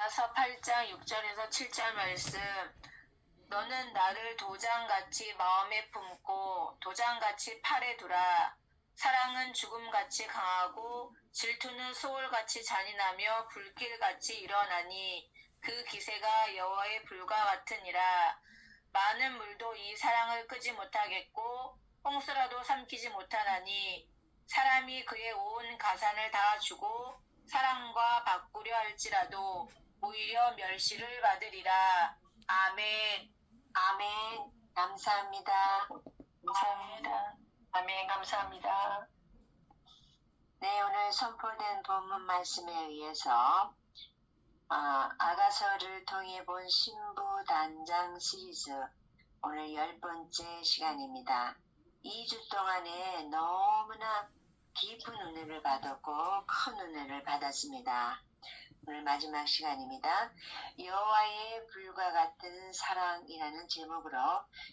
서 8장 6절에서 7절 말씀. 너는 나를 도장같이 마음에 품고 도장같이 팔에 두라. 사랑은 죽음같이 강하고 질투는 소울같이 잔인하며 불길같이 일어나니 그 기세가 여호와의 불과 같으니라. 많은 물도 이 사랑을 끄지 못하겠고 홍수라도 삼키지 못하나니 사람이 그의 온 가산을 다 주고 사랑과 바꾸려 할지라도 오히려 멸시를 받으리라. 아멘. 아멘. 감사합니다. 감사합니다. 아멘. 감사합니다. 네, 오늘 선포된 본문 말씀에 의해서 아가서를 통해 본 신부 단장 시리즈 오늘 10번째 시간입니다. 2주 동안에 너무나 깊은 은혜를 받았고 큰 은혜를 받았습니다. 오늘 마지막 시간입니다. 여호와의 불과 같은 사랑이라는 제목으로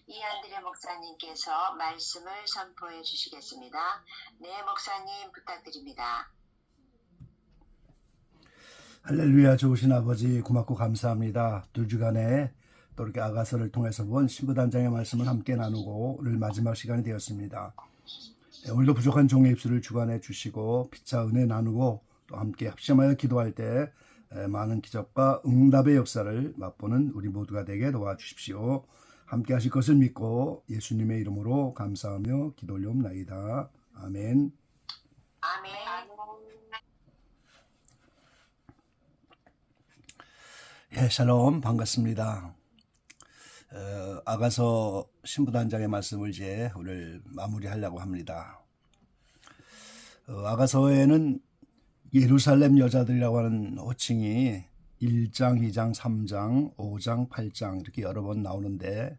이한드레 목사님께서 말씀을 선포해 주시겠습니다. 네, 목사님 부탁드립니다. 할렐루야. 좋으신 아버지 고맙고 감사합니다. 2주간에 또 이렇게 아가서를 통해서 본 신부단장의 말씀을 함께 나누고 오늘 마지막 시간이 되었습니다. 오늘도 부족한 종의 입술을 주관해 주시고 피차 은혜 나누고 또 함께 합심하여 기도할 때 많은 기적과 응답의 역사를 맛보는 우리 모두가 되게 도와주십시오. 함께 하실 것을 믿고 예수님의 이름으로 감사하며 기도 올려옵나이다. 아멘. 아멘. 예, 샬롬 반갑습니다. 아가서 신부단장의 말씀을 이제 오늘 마무리하려고 합니다. 아가서에는 예루살렘 여자들이라고 하는 호칭이 1장, 2장, 3장, 5장, 8장 이렇게 여러 번 나오는데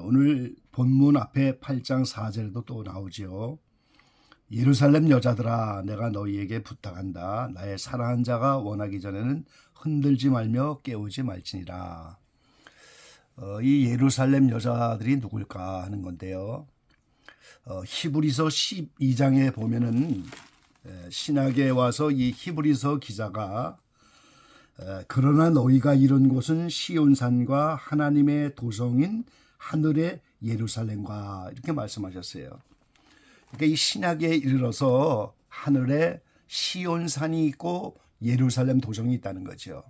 오늘 본문 앞에 8장 4절에도 또 나오지요. 예루살렘 여자들아 내가 너희에게 부탁한다. 나의 사랑한 자가 원하기 전에는 흔들지 말며 깨우지 말지니라. 이 예루살렘 여자들이 누굴까 하는 건데요. 히브리서 12장에 보면은 신학에 와서 이 히브리서 기자가 그러나 너희가 이른 곳은 시온산과 하나님의 도성인 하늘의 예루살렘과 이렇게 말씀하셨어요. 그러니까 이 신학에 이르러서 하늘에 시온산이 있고 예루살렘 도성이 있다는 거죠.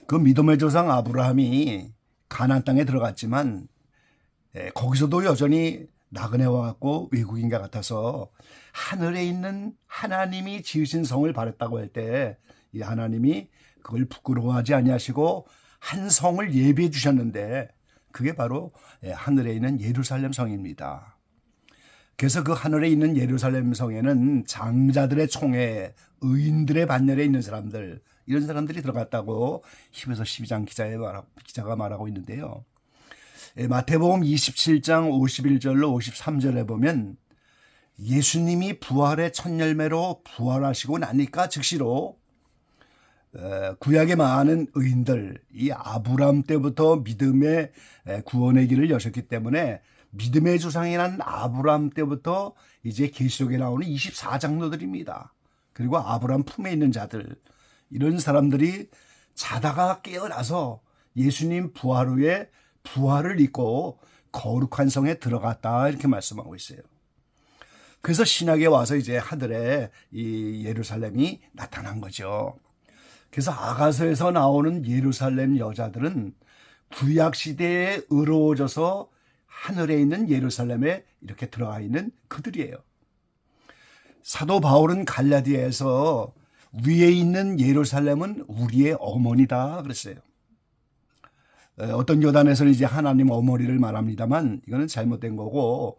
그 믿음의 조상 아브라함이 가나안 땅에 들어갔지만 거기서도 여전히 나그네와 같고 외국인과 같아서 하늘에 있는 하나님이 지으신 성을 바랬다고 할 때 이 하나님이 그걸 부끄러워하지 아니하시고 한 성을 예비해 주셨는데 그게 바로 하늘에 있는 예루살렘 성입니다. 그래서 그 하늘에 있는 예루살렘 성에는 장자들의 총회, 의인들의 반열에 있는 사람들, 이런 사람들이 들어갔다고 히브리서 12장 기자가 말하고 있는데요. 마태복음 27장 51절로 53절에 보면 예수님이 부활의 첫 열매로 부활하시고 나니까 즉시로 구약의 많은 의인들, 이 아브라함 때부터 믿음의 구원의 길을 여셨기 때문에 믿음의 조상이란 아브라함 때부터 이제 계시록에 나오는 24장로들입니다. 그리고 아브라함 품에 있는 자들, 이런 사람들이 자다가 깨어나서 예수님 부활 후에 부활을 입고 거룩한 성에 들어갔다 이렇게 말씀하고 있어요. 그래서 신약에 와서 이제 하늘에 이 예루살렘이 나타난 거죠. 그래서 아가서에서 나오는 예루살렘 여자들은 구약 시대에 의로워져서 하늘에 있는 예루살렘에 이렇게 들어가 있는 그들이에요. 사도 바울은 갈라디아에서 위에 있는 예루살렘은 우리의 어머니다 그랬어요. 어떤 교단에서는 이제 하나님 어머니를 말합니다만 이거는 잘못된 거고,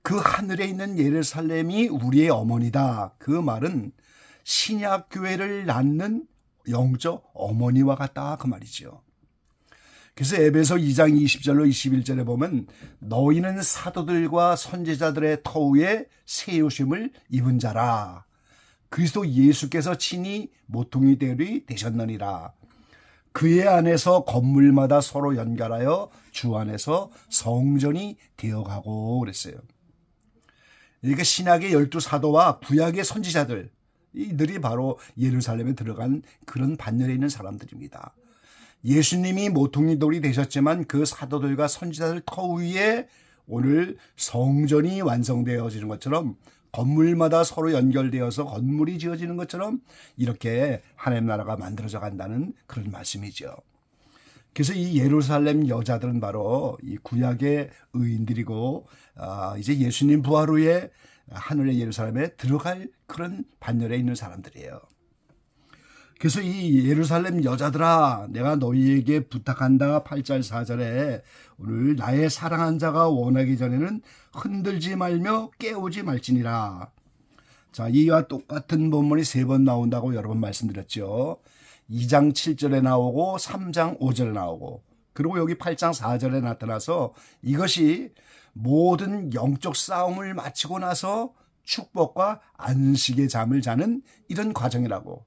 그 하늘에 있는 예루살렘이 우리의 어머니다, 그 말은 신약 교회를 낳는 영적 어머니와 같다 그 말이죠. 그래서 에베소 2장 20절로 21절에 보면 너희는 사도들과 선지자들의 터위에 세우심을 입은 자라. 그리스도 예수께서 친히 모퉁이 돌이 되셨느니라. 그의 안에서 건물마다 서로 연결하여 주 안에서 성전이 되어가고 그랬어요. 그러니까 신약의 12 사도와 구약의 선지자들, 이들이 바로 예루살렘에 들어간 그런 반열에 있는 사람들입니다. 예수님이 모퉁이 돌이 되셨지만 그 사도들과 선지자들 터 위에 오늘 성전이 완성되어지는 것처럼 건물마다 서로 연결되어서 건물이 지어지는 것처럼 이렇게 하나님 나라가 만들어져 간다는 그런 말씀이죠. 그래서 이 예루살렘 여자들은 바로 이 구약의 의인들이고 이제 예수님 부활 후에 하늘의 예루살렘에 들어갈 그런 반열에 있는 사람들이에요. 그래서 이 예루살렘 여자들아 내가 너희에게 부탁한다 8절 4절에 오늘 나의 사랑한 자가 원하기 전에는 흔들지 말며 깨우지 말지니라. 자, 이와 똑같은 본문이 3번 나온다고 여러 번 말씀드렸죠. 2장 7절에 나오고 3장 5절에 나오고 그리고 여기 8장 4절에 나타나서 이것이 모든 영적 싸움을 마치고 나서 축복과 안식의 잠을 자는 이런 과정이라고.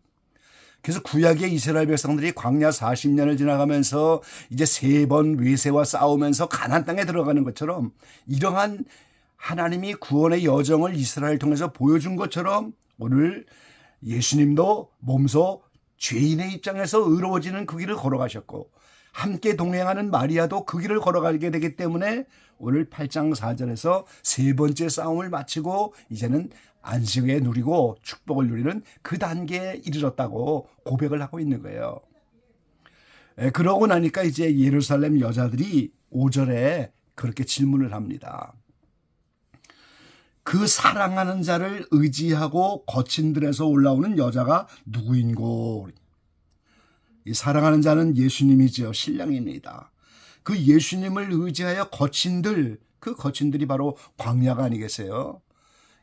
그래서 구약의 이스라엘 백성들이 광야 40년을 지나가면서 이제 3번 외세와 싸우면서 가나안 땅에 들어가는 것처럼 이러한 하나님이 구원의 여정을 이스라엘 통해서 보여준 것처럼 오늘 예수님도 몸소 죄인의 입장에서 의로워지는 그 길을 걸어가셨고 함께 동행하는 마리아도 그 길을 걸어가게 되기 때문에 오늘 8장 4절에서 3번째 싸움을 마치고 이제는 안식에 누리고 축복을 누리는 그 단계에 이르렀다고 고백을 하고 있는 거예요. 그러고 나니까 이제 예루살렘 여자들이 5절에 그렇게 질문을 합니다. 그 사랑하는 자를 의지하고 거친 들에서 올라오는 여자가 누구인고? 이 사랑하는 자는 예수님이죠. 신랑입니다. 그 예수님을 의지하여 거친 들, 그 거친 들이 바로 광야가 아니겠어요?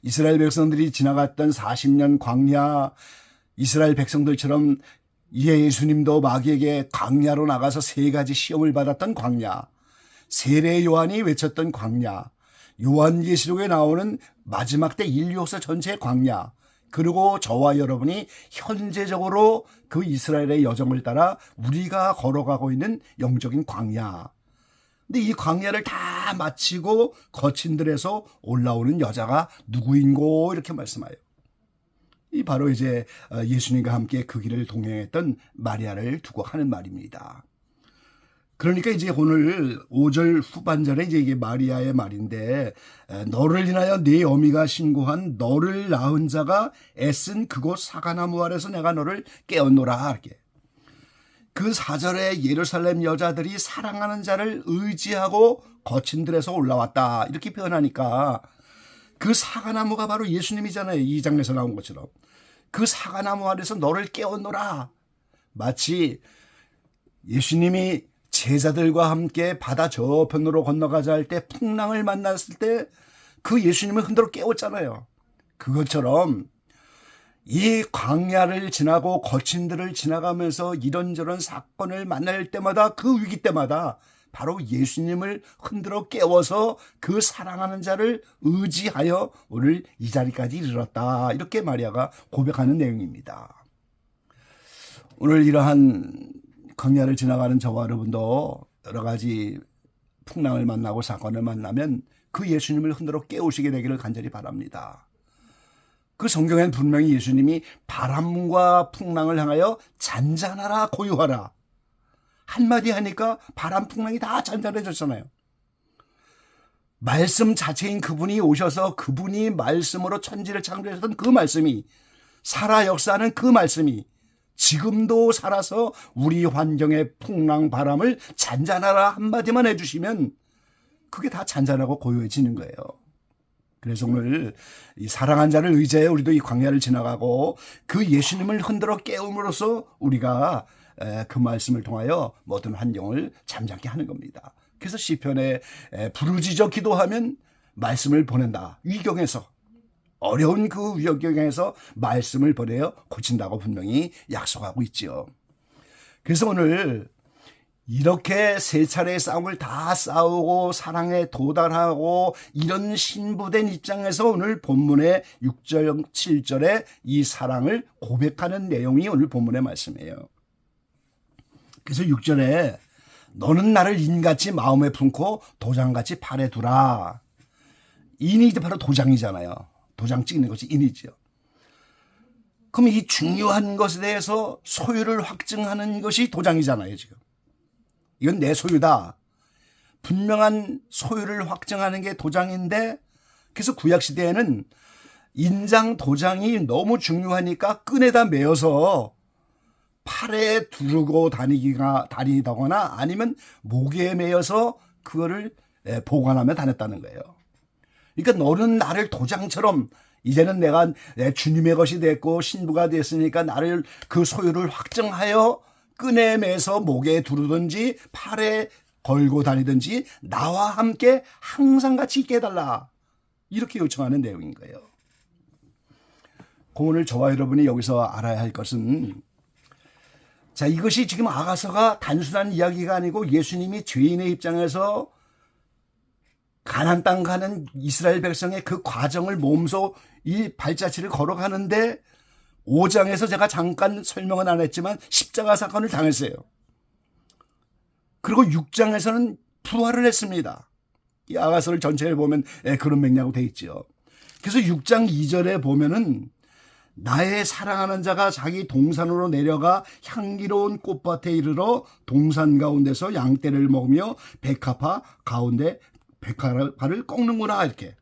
이스라엘 백성들이 지나갔던 40년 광야, 이스라엘 백성들처럼 예수님도 마귀에게 광야로 나가서 3가지 시험을 받았던 광야, 세례 요한이 외쳤던 광야, 요한계시록에 나오는 마지막 때 인류역사 전체의 광야, 그리고 저와 여러분이 현재적으로 그 이스라엘의 여정을 따라 우리가 걸어가고 있는 영적인 광야. 근데 이 광야를 다 마치고 거친 들에서 올라오는 여자가 누구인고 이렇게 말씀하여. 이 바로 이제 예수님과 함께 그 길을 동행했던 마리아를 두고 하는 말입니다. 그러니까 이제 오늘 5절 후반절에 이제 이게 마리아의 말인데 너를 인하여 네 어미가 신고한 너를 낳은 자가 애쓴 그곳 사과나무 아래서 내가 너를 깨웠노라 이렇게. 그 4절에 예루살렘 여자들이 사랑하는 자를 의지하고 거친 들에서 올라왔다 이렇게 표현하니까 그 사과나무가 바로 예수님이잖아요. 이 장면에서 나온 것처럼. 그 사과나무 아래서 너를 깨웠노라. 마치 예수님이 제자들과 함께 바다 저편으로 건너가자 할 때 풍랑을 만났을 때 그 예수님을 흔들어 깨웠잖아요. 그것처럼 이 광야를 지나고 거친 들을 지나가면서 이런저런 사건을 만날 때마다 그 위기 때마다 바로 예수님을 흔들어 깨워서 그 사랑하는 자를 의지하여 오늘 이 자리까지 이르렀다. 이렇게 마리아가 고백하는 내용입니다. 오늘 이러한 광야를 지나가는 저와 여러분도 여러 가지 풍랑을 만나고 사건을 만나면 그 예수님을 흔들어 깨우시게 되기를 간절히 바랍니다. 그 성경에는 분명히 예수님이 바람과 풍랑을 향하여 잔잔하라 고요하라 한마디 하니까 바람 풍랑이 다 잔잔해졌잖아요. 말씀 자체인 그분이 오셔서 그분이 말씀으로 천지를 창조하셨던 그 말씀이 살아 역사하는 그 말씀이 지금도 살아서 우리 환경의 풍랑 바람을 잔잔하라 한마디만 해주시면 그게 다 잔잔하고 고요해지는 거예요. 그래서 오늘 이 사랑한 자를 의지해 우리도 이 광야를 지나가고 그 예수님을 흔들어 깨움으로써 우리가 그 말씀을 통하여 모든 환경을 잠잠케 하는 겁니다. 그래서 시편에 부르짖어 기도하면 말씀을 보낸다. 위경에서 어려운 그 위경에서 말씀을 보내어 고친다고 분명히 약속하고 있지요. 그래서 오늘 이렇게 3차례의 싸움을 다 싸우고 사랑에 도달하고 이런 신부된 입장에서 오늘 본문의 6절 7절에 이 사랑을 고백하는 내용이 오늘 본문의 말씀이에요. 그래서 6절에 너는 나를 인같이 마음에 품고 도장같이 팔에 두라. 인이 바로 도장이잖아요. 도장 찍는 것이 인이죠. 그럼 이 중요한 것에 대해서 소유를 확증하는 것이 도장이잖아요, 지금. 이건 내 소유다. 분명한 소유를 확증하는 게 도장인데, 그래서 구약시대에는 인장 도장이 너무 중요하니까 끈에다 매어서 팔에 두르고 다니다거나 아니면 목에 매어서 그거를 보관하며 다녔다는 거예요. 그러니까 너는 나를 도장처럼 이제는 내가 내 주님의 것이 됐고 신부가 됐으니까 나를 그 소유를 확정하여 끈에 매서 목에 두르든지 팔에 걸고 다니든지 나와 함께 항상 같이 있게 해달라. 이렇게 요청하는 내용인 거예요. 오늘 저와 여러분이 여기서 알아야 할 것은, 자, 이것이 지금 아가서가 단순한 이야기가 아니고 예수님이 죄인의 입장에서 가나안 땅 가는 이스라엘 백성의 그 과정을 몸소 이 발자취를 걸어가는데 5장에서 제가 잠깐 설명은 안 했지만 십자가 사건을 당했어요. 그리고 6장에서는 부활을 했습니다. 이 아가서를 전체를 보면 그런 맥락으로 돼 있죠. 그래서 6장 2절에 보면은 나의 사랑하는 자가 자기 동산으로 내려가 향기로운 꽃밭에 이르러 동산 가운데서 양떼를 먹으며 백합화 가운데 백합화를 꺾는구나. 이렇게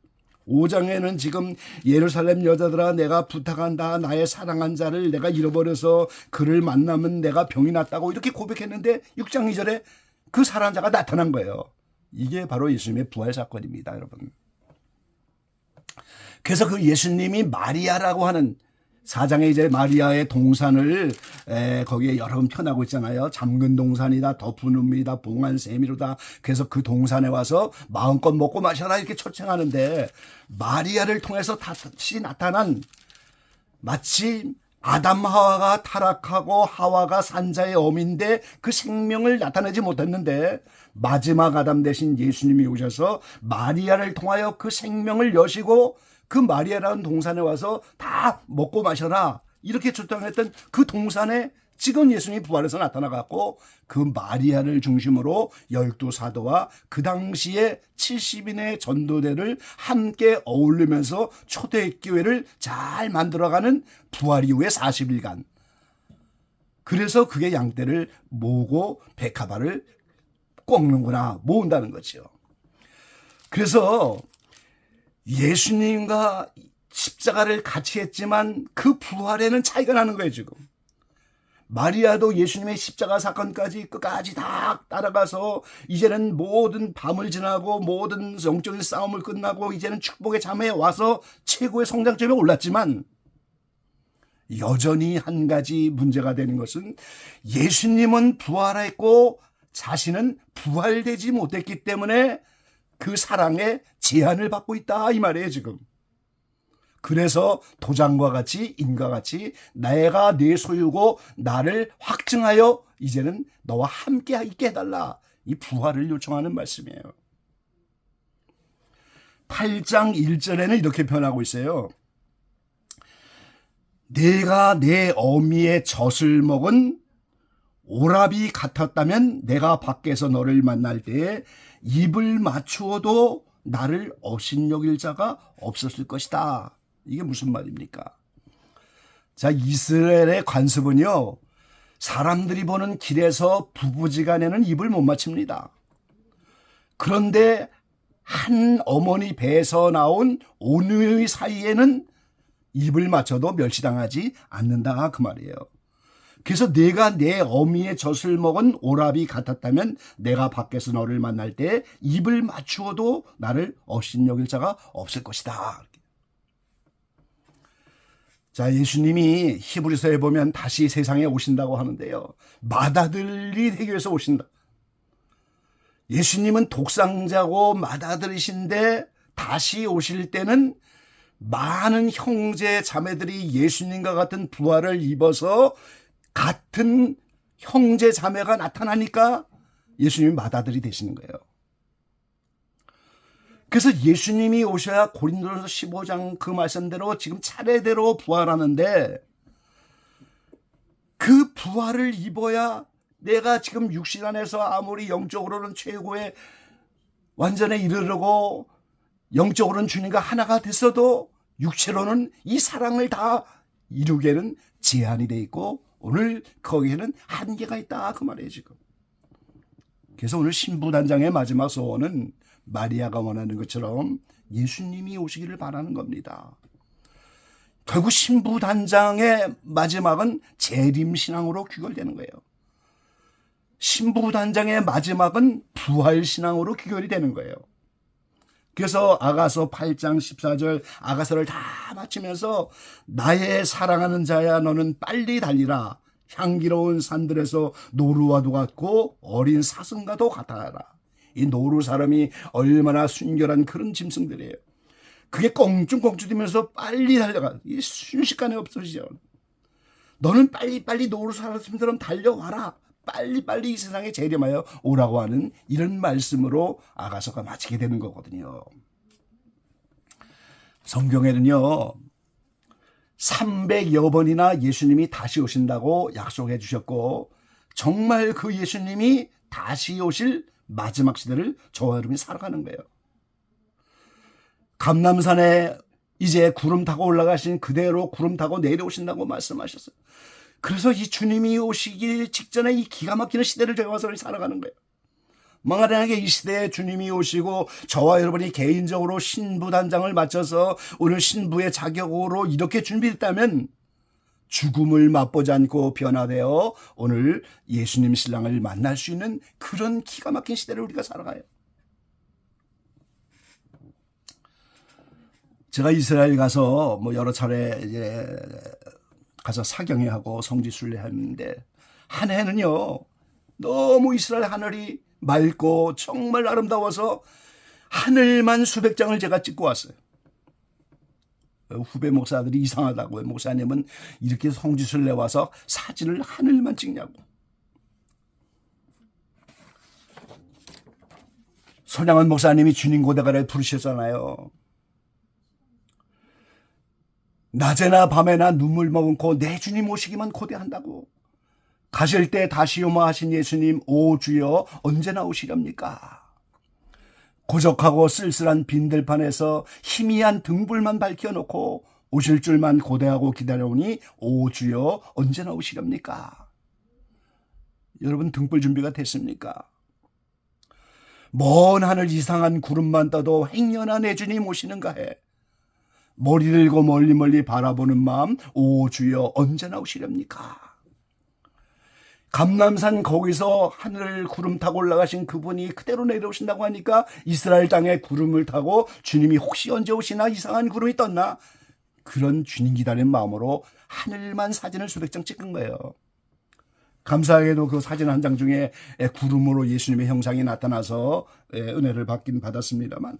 5장에는 지금 예루살렘 여자들아 내가 부탁한다. 나의 사랑한 자를 내가 잃어버려서 그를 만나면 내가 병이 났다고 이렇게 고백했는데 6장 2절에 그 사랑한 자가 나타난 거예요. 이게 바로 예수님의 부활 사건입니다, 여러분. 그래서 그 예수님이 마리아라고 하는 4장에 이제 마리아의 동산을 거기에 여러 번 표현하고 있잖아요. 잠근 동산이다, 덮은 우미다, 봉한 세미로다. 그래서 그 동산에 와서 마음껏 먹고 마셔라 이렇게 초청하는데 마리아를 통해서 다시 나타난 마치 아담 하와가 타락하고 하와가 산자의 어미인데 그 생명을 나타내지 못했는데 마지막 아담 대신 예수님이 오셔서 마리아를 통하여 그 생명을 여시고 그 마리아라는 동산에 와서 다 먹고 마셔라 이렇게 초청했던 그 동산에 지금 예수님이 부활해서 나타나갖고 그 마리아를 중심으로 12사도와 그 당시에 70인의 전도대를 함께 어울리면서 초대교회를 잘 만들어가는 부활 이후의 40일간. 그래서 그게 양떼를 모으고 백합화를 꺾는구나, 모은다는 거죠. 그래서 예수님과 십자가를 같이 했지만 그 부활에는 차이가 나는 거예요, 지금. 마리아도 예수님의 십자가 사건까지 끝까지 다 따라가서 이제는 모든 밤을 지나고 모든 영적인 싸움을 끝나고 이제는 축복의 잠에 와서 최고의 성장점에 올랐지만 여전히 한 가지 문제가 되는 것은 예수님은 부활했고 자신은 부활되지 못했기 때문에 그 사랑에 제한을 받고 있다 이 말이에요, 지금. 그래서 도장과 같이 인과 같이 내가 네 소유고 나를 확증하여 이제는 너와 함께 있게 해달라. 이 부활을 요청하는 말씀이에요. 8장 1절에는 이렇게 표현하고 있어요. 내가 내 어미의 젖을 먹은 오라비 같았다면 내가 밖에서 너를 만날 때에 입을 맞추어도 나를 업신여길 자가 없었을 것이다. 이게 무슨 말입니까? 자, 이스라엘의 관습은요, 사람들이 보는 길에서 부부지간에는 입을 못 맞춥니다. 그런데 한 어머니 배에서 나온 오누이 사이에는 입을 맞춰도 멸시당하지 않는다 그 말이에요. 그래서 내가 내 어미의 젖을 먹은 오라비 같았다면 내가 밖에서 너를 만날 때 입을 맞추어도 나를 업신여길 자가 없을 것이다. 자, 예수님이 히브리서에 보면 다시 세상에 오신다고 하는데요. 맏아들이 되기 위해서 오신다. 예수님은 독상자고 맏아들이신데 다시 오실 때는 많은 형제 자매들이 예수님과 같은 부활을 입어서 같은 형제 자매가 나타나니까 예수님이 맏아들이 되시는 거예요. 그래서 예수님이 오셔야 고린도전서 15장 그 말씀대로 지금 차례대로 부활하는데 그 부활을 입어야 내가 지금 육신 안에서 아무리 영적으로는 최고의 완전에 이르르고 영적으로는 주님과 하나가 됐어도 육체로는 이 사랑을 다 이루기에는 제한이 돼 있고 오늘 거기에는 한계가 있다 그 말이에요 지금. 그래서 오늘 신부단장의 마지막 소원은 마리아가 원하는 것처럼 예수님이 오시기를 바라는 겁니다. 결국 신부단장의 마지막은 재림신앙으로 귀결되는 거예요. 신부단장의 마지막은 부활신앙으로 귀결이 되는 거예요. 그래서 아가서 8장 14절 아가서를 다 마치면서 나의 사랑하는 자야 너는 빨리 달리라. 향기로운 산들에서 노루와도 같고 어린 사슴과도 같아라. 이 노루 사람이 얼마나 순결한 그런 짐승들이에요. 그게 껑충껑충 뛰면서 빨리 달려가. 이 순식간에 없어지죠. 너는 빨리빨리 노루 사람처럼 달려와라. 빨리빨리 이 세상에 재림하여 오라고 하는 이런 말씀으로 아가서가 마치게 되는 거거든요. 성경에는요 300여 번이나 예수님이 다시 오신다고 약속해 주셨고 정말 그 예수님이 다시 오실 마지막 시대를 저와 여러분이 살아가는 거예요. 감람산에 이제 구름 타고 올라가신 그대로 구름 타고 내려오신다고 말씀하셨어요. 그래서 이 주님이 오시기 직전에 이 기가 막히는 시대를 저희와 여러분이 살아가는 거예요. 만약에 이 시대에 주님이 오시고 저와 여러분이 개인적으로 신부단장을 마쳐서 오늘 신부의 자격으로 이렇게 준비했다면 죽음을 맛보지 않고 변화되어 오늘 예수님 신랑을 만날 수 있는 그런 기가 막힌 시대를 우리가 살아가요. 제가 이스라엘 가서 여러 차례 이제 가서 사경회하고 성지순례했는데 한 해는요 너무 이스라엘 하늘이 맑고 정말 아름다워서 하늘만 수백 장을 제가 찍고 왔어요. 후배 목사들이 이상하다고요. 목사님은 이렇게 성지순례 와서 사진을 하늘만 찍냐고. 손양원 목사님이 주님 고대가를 부르셨잖아요. 낮에나 밤에나 눈물 머금고 내 주님 오시기만 고대한다고. 가실 때 다시 오마 하신 예수님 오 주여 언제나 오시렵니까? 고적하고 쓸쓸한 빈들판에서 희미한 등불만 밝혀놓고 오실 줄만 고대하고 기다려오니 오 주여 언제나 오시렵니까? 여러분 등불 준비가 됐습니까? 먼 하늘 이상한 구름만 떠도 행여나 내 주님 오시는가 해. 머리 들고 멀리 바라보는 마음 오 주여 언제나 오시렵니까? 감람산 거기서 하늘 구름 타고 올라가신 그분이 그대로 내려오신다고 하니까 이스라엘 땅에 구름을 타고 주님이 혹시 언제 오시나 이상한 구름이 떴나 그런 주님 기다리는 마음으로 하늘만 사진을 수백 장 찍은 거예요. 감사하게도 그 사진 한 장 중에 구름으로 예수님의 형상이 나타나서 은혜를 받긴 받았습니다만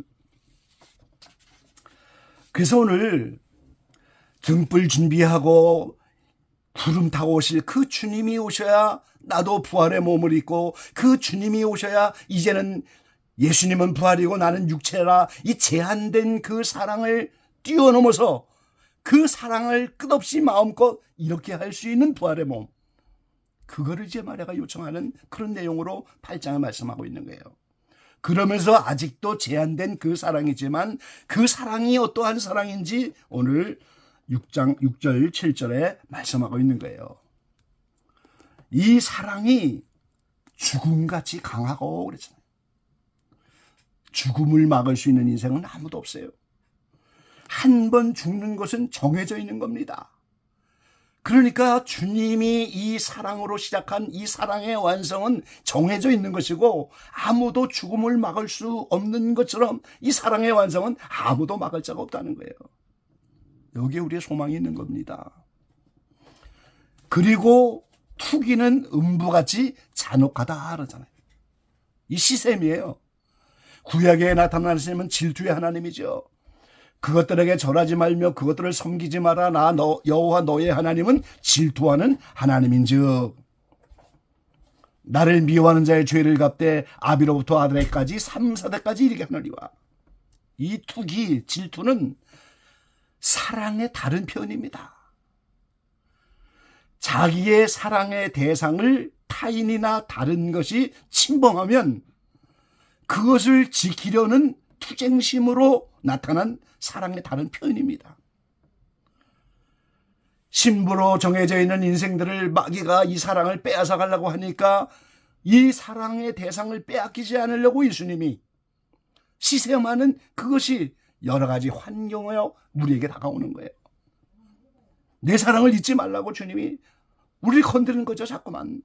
그래서 오늘 등불 준비하고 구름 타고 오실 그 주님이 오셔야 나도 부활의 몸을 입고 그 주님이 오셔야 이제는 예수님은 부활이고 나는 육체라 이 제한된 그 사랑을 뛰어넘어서 그 사랑을 끝없이 마음껏 이렇게 할 수 있는 부활의 몸 그거를 이제 마리아가 요청하는 그런 내용으로 8장에 말씀하고 있는 거예요. 그러면서 아직도 제한된 그 사랑이지만 그 사랑이 어떠한 사랑인지 오늘 6장 6절 7절에 말씀하고 있는 거예요. 이 사랑이 죽음같이 강하고 그랬잖아요. 죽음을 막을 수 있는 인생은 아무도 없어요. 한 번 죽는 것은 정해져 있는 겁니다. 그러니까 주님이 이 사랑으로 시작한 이 사랑의 완성은 정해져 있는 것이고 아무도 죽음을 막을 수 없는 것처럼 이 사랑의 완성은 아무도 막을 자가 없다는 거예요. 여기에 우리의 소망이 있는 겁니다. 그리고 투기는 음부같이 잔혹하다 그러잖아요. 이 시샘이에요. 구약에 나타나는 하나님은 질투의 하나님이죠. 그것들에게 절하지 말며 그것들을 섬기지 마라. 나 여호와 너의 하나님은 질투하는 하나님인즉 나를 미워하는 자의 죄를 갚되 아비로부터 아들에까지 3, 4대까지 이르게 하느니와. 이 투기 질투는 사랑의 다른 표현입니다. 자기의 사랑의 대상을 타인이나 다른 것이 침범하면 그것을 지키려는 투쟁심으로 나타난 사랑의 다른 표현입니다. 신부로 정해져 있는 인생들을 마귀가 이 사랑을 빼앗아 가려고 하니까 이 사랑의 대상을 빼앗기지 않으려고 예수님이 시샘하는 그것이 여러 가지 환경이여 우리에게 다가오는 거예요. 내 사랑을 잊지 말라고 주님이 우리를 건드리는 거죠. 자꾸만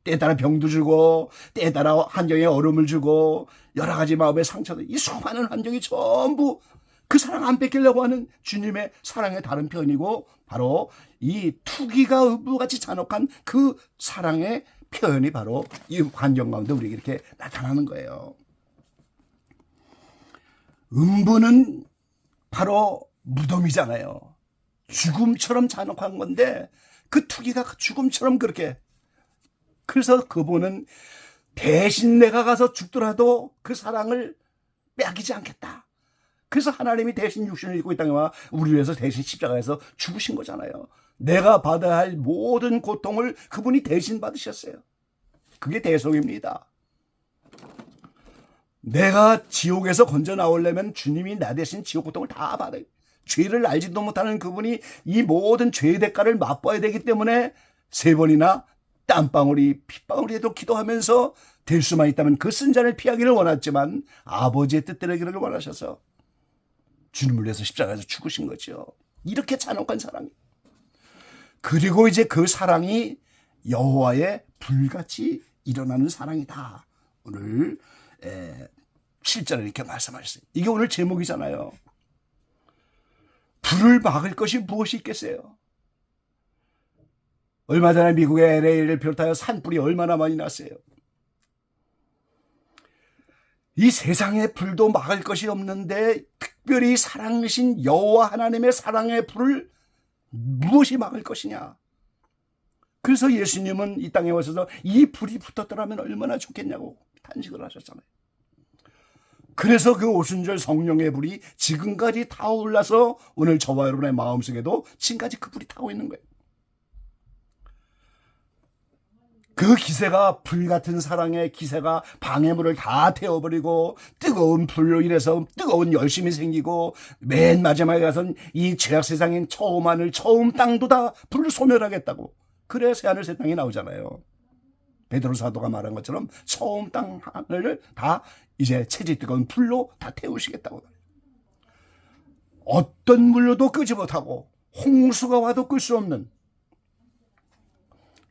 때에 따라 병도 주고 때에 따라 환경에 어려움을 주고 여러 가지 마음의 상처도, 이 수많은 환경이 전부 그 사랑 안 뺏기려고 하는 주님의 사랑의 다른 표현이고, 바로 이 투기가 음부같이 잔혹한 그 사랑의 표현이 바로 이 환경 가운데 우리에게 이렇게 나타나는 거예요. 음부는 바로 무덤이잖아요. 죽음처럼 잔혹한 건데 그 투기가 죽음처럼 그렇게, 그래서 그분은 대신 내가 가서 죽더라도 그 사랑을 빼앗기지 않겠다. 그래서 하나님이 대신 육신을 입고 이 땅에 와 우리 위해서 대신 십자가에서 죽으신 거잖아요. 내가 받아야 할 모든 고통을 그분이 대신 받으셨어요. 그게 대속입니다. 내가 지옥에서 건져 나오려면 주님이 나 대신 지옥 고통을 다 받아요. 죄를 알지도 못하는 그분이 이 모든 죄의 대가를 맛봐야 되기 때문에 3번이나 땀방울이 핏방울이라도 기도하면서 될 수만 있다면 그 쓴 잔을 피하기를 원했지만 아버지의 뜻대로 하기를 원하셔서 주님을 위해서 십자가에서 죽으신 거죠. 이렇게 잔혹한 사랑이. 그리고 이제 그 사랑이 여호와의 불같이 일어나는 사랑이다. 오늘 7절에 이렇게 말씀하셨어요. 이게 오늘 제목이잖아요. 불을 막을 것이 무엇이 있겠어요? 얼마 전에 미국의 LA를 비롯하여 산불이 얼마나 많이 났어요. 이 세상에 불도 막을 것이 없는데 특별히 사랑이신 여호와 하나님의 사랑의 불을 무엇이 막을 것이냐. 그래서 예수님은 이 땅에 오셔서 이 불이 붙었더라면 얼마나 좋겠냐고 탄식을 하셨잖아요. 그래서 그 오순절 성령의 불이 지금까지 타올라서 오늘 저와 여러분의 마음속에도 지금까지 그 불이 타고 있는 거예요. 그 기세가, 불같은 사랑의 기세가 방해물을 다 태워버리고 뜨거운 불로 인해서 뜨거운 열심이 생기고 맨 마지막에 가서는 이 죄악 세상인 처음 하늘 처음 땅도 다 불을 소멸하겠다고. 그래야 새하늘 새 땅이 나오잖아요. 베드로 사도가 말한 것처럼 처음 땅 하늘을 다 이제 체질 뜨거운 불로 다 태우시겠다고. 어떤 물로도 끄지 못하고 홍수가 와도 끌 수 없는,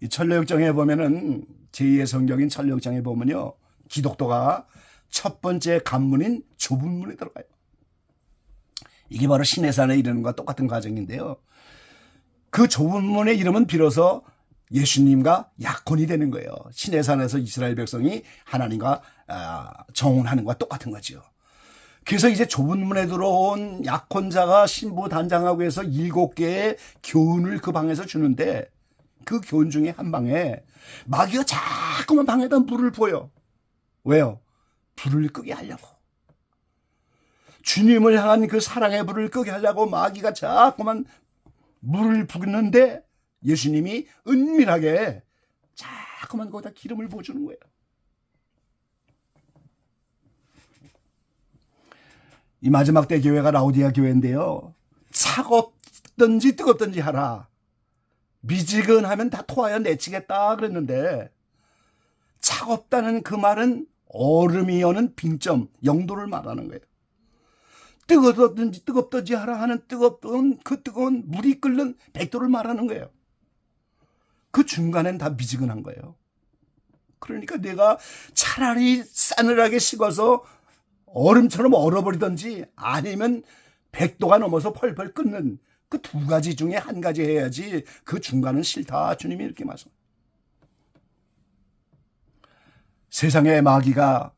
이 천례역정에 보면은 제2의 성경인 천례역정에 보면요, 기독도가 첫 번째 관문인 좁은 문에 들어가요. 이게 바로 시내산에 이르는 것과 똑같은 과정인데요. 그 좁은 문의 이름은 비로소 예수님과 약혼이 되는 거예요. 시내산에서 이스라엘 백성이 하나님과 정혼하는 것과 똑같은 거죠. 그래서 이제 좁은 문에 들어온 약혼자가 신부 단장하고 해서 7개의 교훈을 그 방에서 주는데, 그 교훈 중에 한 방에 마귀가 자꾸만 방에다 물을 부어요. 왜요? 불을 끄게 하려고. 주님을 향한 그 사랑의 불을 끄게 하려고 마귀가 자꾸만 물을 붓는데 예수님이 은밀하게 자꾸만 거기다 기름을 부어주는 거예요. 이 마지막 때 교회가 라오디아 교회인데요. 차갑든지 뜨겁든지 하라. 미지근하면 다 토하여 내치겠다 그랬는데, 차갑다는 그 말은 얼음이 여는 빙점, 영도를 말하는 거예요. 뜨겁든지 하라 하는 그 뜨거운 물이 끓는 100도를 말하는 거예요. 그 중간엔 다 미지근한 거예요. 그러니까 내가 차라리 싸늘하게 식어서 얼음처럼 얼어버리든지 아니면 100도가 넘어서 펄펄 끓는 그 2가지 중에 한 가지 해야지, 그 중간은 싫다. 주님이 이렇게 말씀. 세상의 마귀가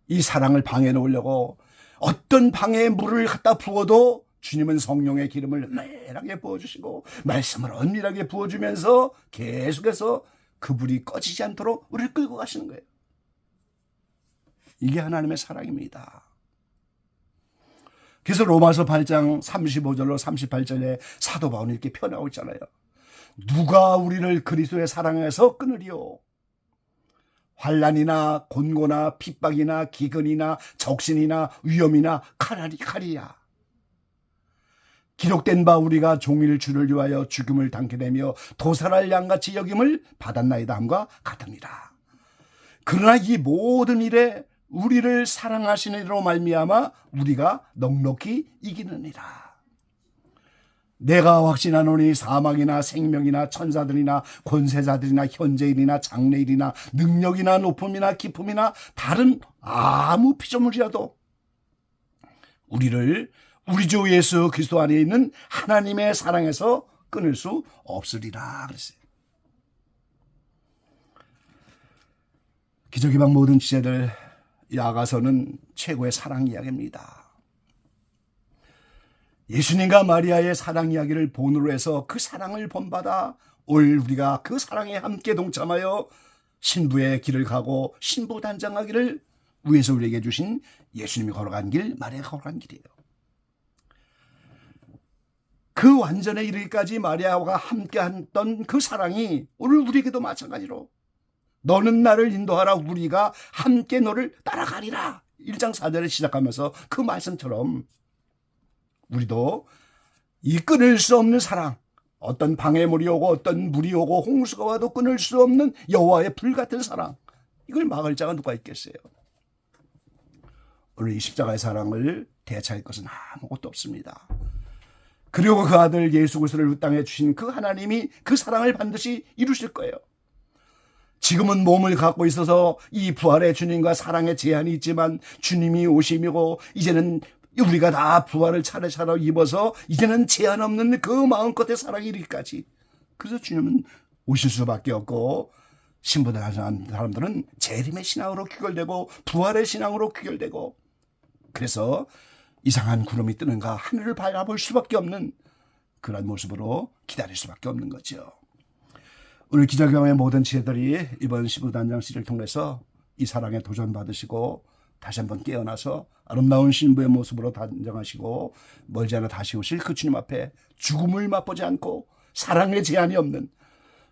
이 사랑을 방해 놓으려고 어떤 방에 물을 갖다 부어도 주님은 성령의 기름을 은밀하게 부어주시고 말씀을 은밀하게 부어주면서 계속해서 그 불이 꺼지지 않도록 우리를 끌고 가시는 거예요. 이게 하나님의 사랑입니다. 그래서 로마서 8장 35절로 38절에 사도 바울이 이렇게 표현하고 있잖아요. 누가 우리를 그리스도의 사랑에서 끊으리요? 환난이나 곤고나 핍박이나 기근이나 적신이나 위험이나 칼이야. 기록된 바 우리가 종일 주를 위하여 죽음을 당케 되며 도살할 양같이 여김을 받았나이다 함과 같으니라. 그러나 이 모든 일에 우리를 사랑하시는 이로 말미암아 우리가 넉넉히 이기느니라. 내가 확신하노니 사망이나 생명이나 천사들이나 권세자들이나 현재일이나 장래일이나 능력이나 높음이나 기품이나 다른 아무 피조물이라도 우리를 우리 주 예수 그리스도 안에 있는 하나님의 사랑에서 끊을 수 없으리라 그랬어요. 기저귀방 모든 지체들, 야가서는 최고의 사랑 이야기입니다. 예수님과 마리아의 사랑 이야기를 본으로 해서 그 사랑을 본받아 올 우리가 그 사랑에 함께 동참하여 신부의 길을 가고 신부 단장하기를 위해서 우리에게 주신 예수님이 걸어간 길, 마리아가 걸어간 길이에요. 그 완전에 이르기까지 마리아와 함께 했던 그 사랑이 오늘 우리에게도 마찬가지로 너는 나를 인도하라, 우리가 함께 너를 따라가리라 1장 4절에 시작하면서 그 말씀처럼 우리도 이 끊을 수 없는 사랑, 어떤 방해물이 오고 어떤 물이 오고 홍수가 와도 끊을 수 없는 여호와의 불같은 사랑, 이걸 막을 자가 누가 있겠어요? 오늘 이 십자가의 사랑을 대체할 것은 아무것도 없습니다. 그리고 그 아들 예수 그리스도를 이 땅에 주신 그 하나님이 그 사랑을 반드시 이루실 거예요. 지금은 몸을 갖고 있어서 이 부활의 주님과 사랑의 제한이 있지만 주님이 오심이고 이제는 우리가 다 부활을 차례차례 입어서 이제는 제한 없는 그 마음껏의 사랑이 이르기까지, 그래서 주님은 오실 수밖에 없고 신부단한 사람들은 재림의 신앙으로 귀결되고 부활의 신앙으로 귀결되고, 그래서 이상한 구름이 뜨는가 하늘을 바라볼 수밖에 없는 그런 모습으로 기다릴 수밖에 없는 거죠. 오늘 기저귀방의 모든 지혜들이 이번 신부단장 시를 통해서 이 사랑에 도전받으시고 다시 한번 깨어나서 아름다운 신부의 모습으로 단정하시고 멀지 않아 다시 오실 그 주님 앞에 죽음을 맛보지 않고 사랑의 제한이 없는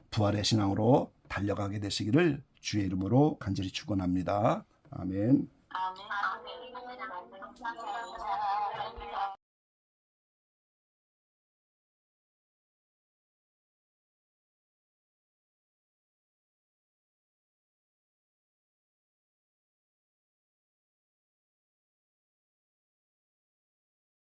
부활의 신앙으로 달려가게 되시기를 주의 이름으로 간절히 축원합니다. 아멘. 아멘.